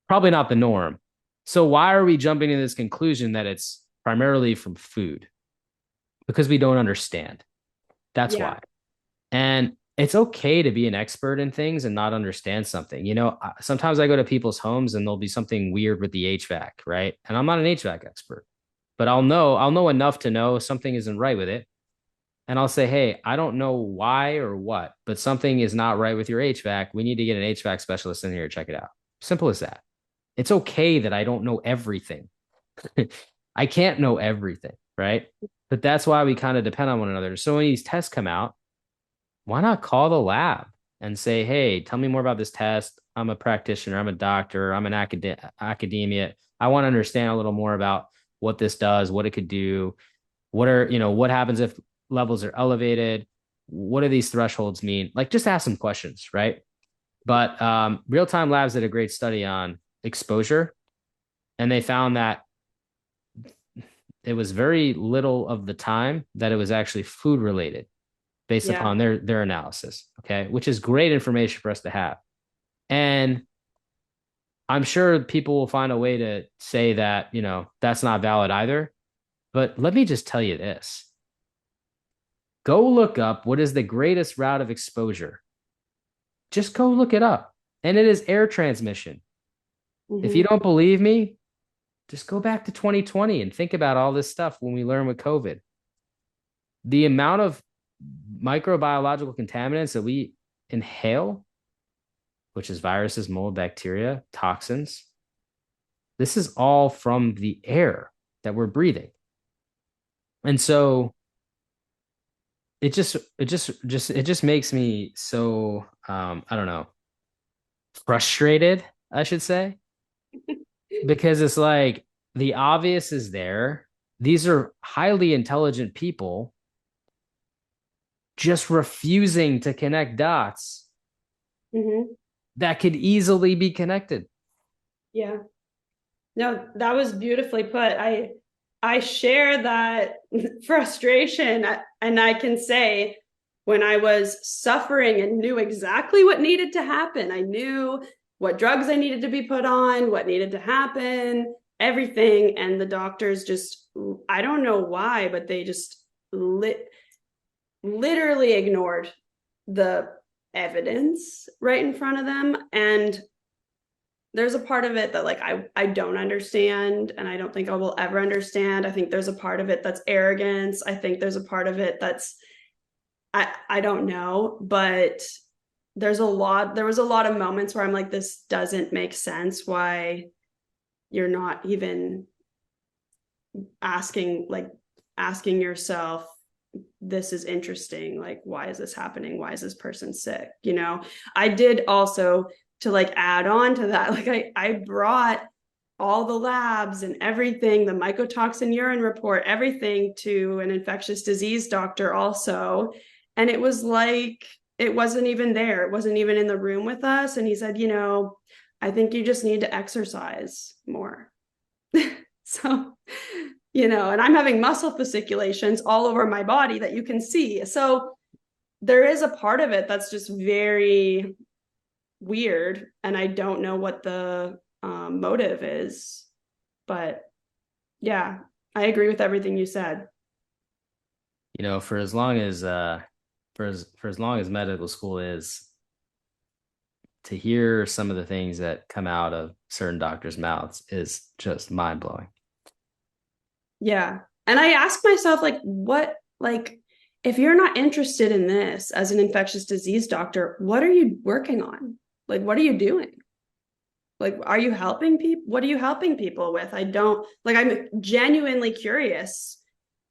probably not the norm. So why are we jumping to this conclusion that it's primarily from food? Because we don't understand. That's Yeah. why. And it's okay to be an expert in things and not understand something. Sometimes I go to people's homes and there'll be something weird with the HVAC, right? And I'm not an HVAC expert, but I'll know enough to know something isn't right with it. And I'll say, hey, I don't know why or what, but something is not right with your HVAC. We need to get an HVAC specialist in here to check it out. Simple as that. It's okay that I don't know everything. I can't know everything, right? But that's why we kind of depend on one another. So when these tests come out, why not call the lab and say, hey, tell me more about this test. I'm a practitioner, I'm a doctor, I'm an academia. I want to understand a little more about what this does, what it could do. What happens if levels are elevated? What do these thresholds mean? Like, just ask some questions, right? But Real Time Labs did a great study on exposure, and they found that it was very little of the time that it was actually food related based Yeah. upon their analysis. Okay, which is great information for us to have. And I'm sure people will find a way to say that, that's not valid either. But let me just tell you this. Go look up what is the greatest route of exposure. Just go look it up. And it is air transmission. If you Hmm. don't believe me, just go back to 2020 and think about all this stuff when we learned with COVID. The amount of microbiological contaminants that we inhale, which is viruses, mold, bacteria, toxins, this is all from the air that we're breathing. And so it just makes me so I don't know, frustrated, I should say, because it's like the obvious is there. These are highly intelligent people just refusing to connect dots Hmm. that could easily be connected. Yeah. No, that was beautifully put. I share that frustration, and I can say when I was suffering and knew exactly what needed to happen, I knew what drugs I needed to be put on, what needed to happen, everything, and the doctors just, I don't know why, but they just literally ignored the evidence right in front of them. And there's a part of it that like I don't understand, and I don't think I will ever understand. I think there's a part of it that's arrogance. I think there's a part of it that's I don't know, but there was a lot of moments where I'm like, this doesn't make sense, why you're not even asking, like, asking yourself, this is interesting, like, why is this happening, why is this person sick, you know? I did also, to like add on to that, like I brought all the labs and everything, the mycotoxin urine report, everything to an infectious disease doctor also. And it was like, it wasn't even there. It wasn't even in the room with us. And he said, you know, I think you just need to exercise more. So, you know, and I'm having muscle fasciculations all over my body that you can see. So there is a part of it that's just very weird. And I don't know what the motive is. But yeah, I agree with everything you said. You know, for as long as for as long as medical school is, to hear some of the things that come out of certain doctors' mouths is just mind blowing. Yeah. And I ask myself, like, what, like, if you're not interested in this as an infectious disease doctor, what are you working on? Like, what are you doing? Like, are you helping people? What are you helping people with? I don't, like, I'm genuinely curious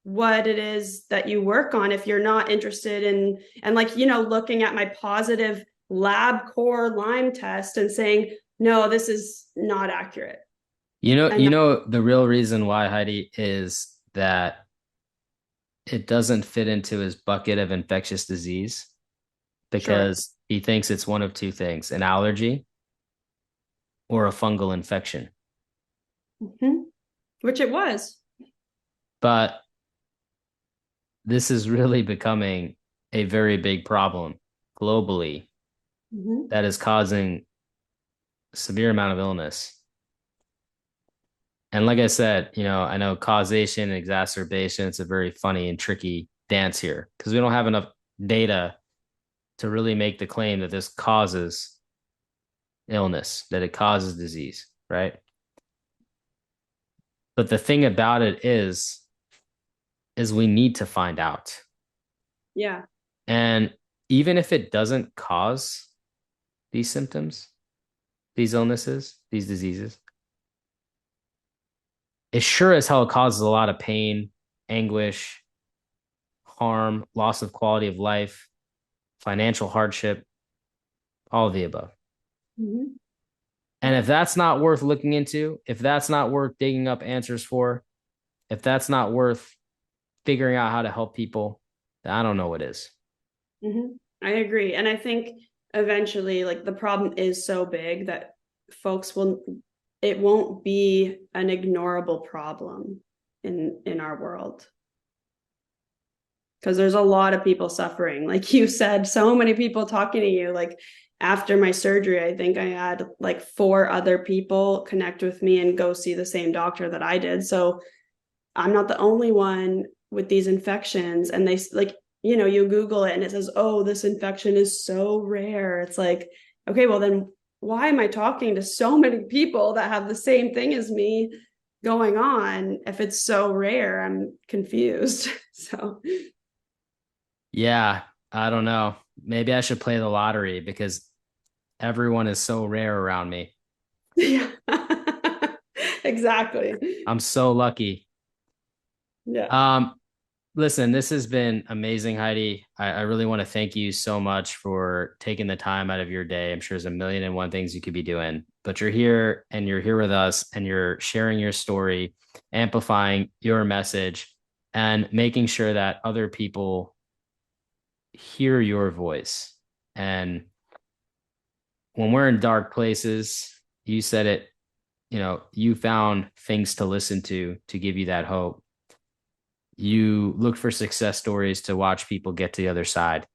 what it is that you work on if you're not interested in, and like, you know, looking at my positive lab core Lyme test and saying, no, this is not accurate. And You know, the real reason why, Heidi, is that it doesn't fit into his bucket of infectious disease sure. because he thinks it's one of two things, an allergy or a fungal infection. Mm-hmm. Which it was. But this is really becoming a very big problem globally Mm-hmm. that is causing a severe amount of illness. And like I said, you know, I know causation and exacerbation, it's a very funny and tricky dance here because we don't have enough data to really make the claim that this causes illness, that it causes disease, right? But the thing about it is we need to find out. Yeah. And even if it doesn't cause these symptoms, these illnesses, these diseases, it sure as hell causes a lot of pain, anguish, harm, loss of quality of life, financial hardship, all of the above. Mm-hmm. And if that's not worth looking into, if that's not worth digging up answers for, if that's not worth figuring out how to help people, then I don't know what is. Mm-hmm. I agree. And I think eventually, like, the problem is so big that folks will, it won't be an ignorable problem in our world, because there's a lot of people suffering. Like you said, so many people talking to you. Like, after my surgery, I think I had like 4 other people connect with me and go see the same doctor that I did. So I'm not the only one with these infections. And they, like, you know, you Google it and it says, oh, this infection is so rare. It's like, okay, well, then why am I talking to so many people that have the same thing as me going on? If it's so rare, I'm confused. So, Yeah, I don't know. Maybe I should play the lottery because everyone is so rare around me. yeah, exactly. I'm so lucky. Yeah. Um, Listen, this has been amazing, Heidi. I really want to thank you so much for taking the time out of your day. I'm sure there's a million and one things you could be doing, but you're here and you're here with us and you're sharing your story, amplifying your message, and making sure that other people hear your voice. And when we're in dark places, you said it, you found things to listen to give you that hope. You look for success stories to watch people get to the other side.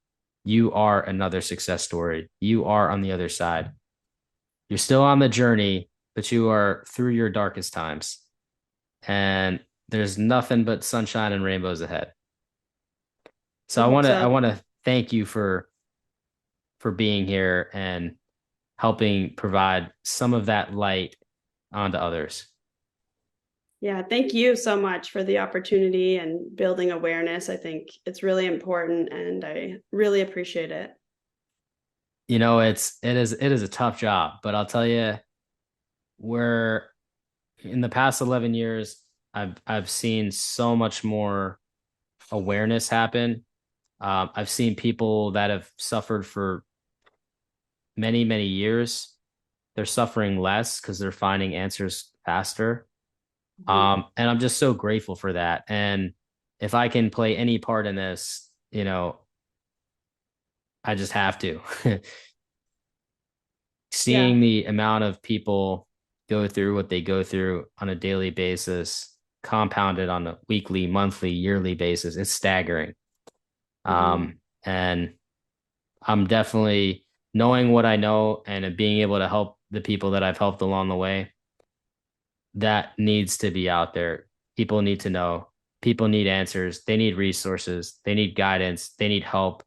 You are another success story. You are on the other side. You're still on the journey, but you are through your darkest times. And there's nothing but sunshine and rainbows ahead. So I I hope want to I so. want to thank you for being here and helping provide some of that light onto others. Yeah, thank you so much for the opportunity and building awareness. I think it's really important and I really appreciate it. It is a tough job, but I'll tell you, we're in the past 11 years, I've seen so much more awareness happen. I've seen people that have suffered for many, many years. They're suffering less because they're finding answers faster. Mhm. And I'm just so grateful for that. And if I can play any part in this, I just have to. Yeah. Seeing the amount of people go through what they go through on a daily basis, compounded on a weekly, monthly, yearly basis, it's staggering. Mhm. And I'm definitely knowing what I know and being able to help the people that I've helped along the way. That needs to be out there. People need to know. People need answers. They need resources. They need guidance. They need help.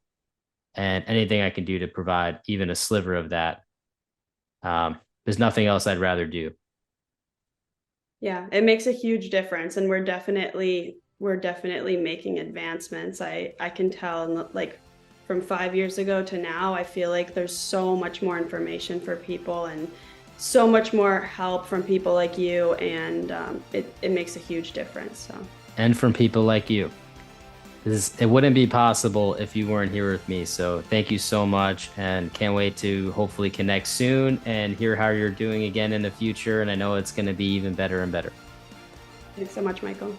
And anything I can do to provide even a sliver of that, there's nothing else I'd rather do. Yeah, it makes a huge difference and we're definitely making advancements. I can tell like from 5 years ago to now, I feel like there's so much more information for people and so much more help from people like you and it makes a huge difference. So And from people like you. It wouldn't be possible if you weren't here with me. So thank you so much and can't wait to hopefully connect soon and hear how you're doing again in the future. And I know it's going to be even better and better. thanks so much, Michael.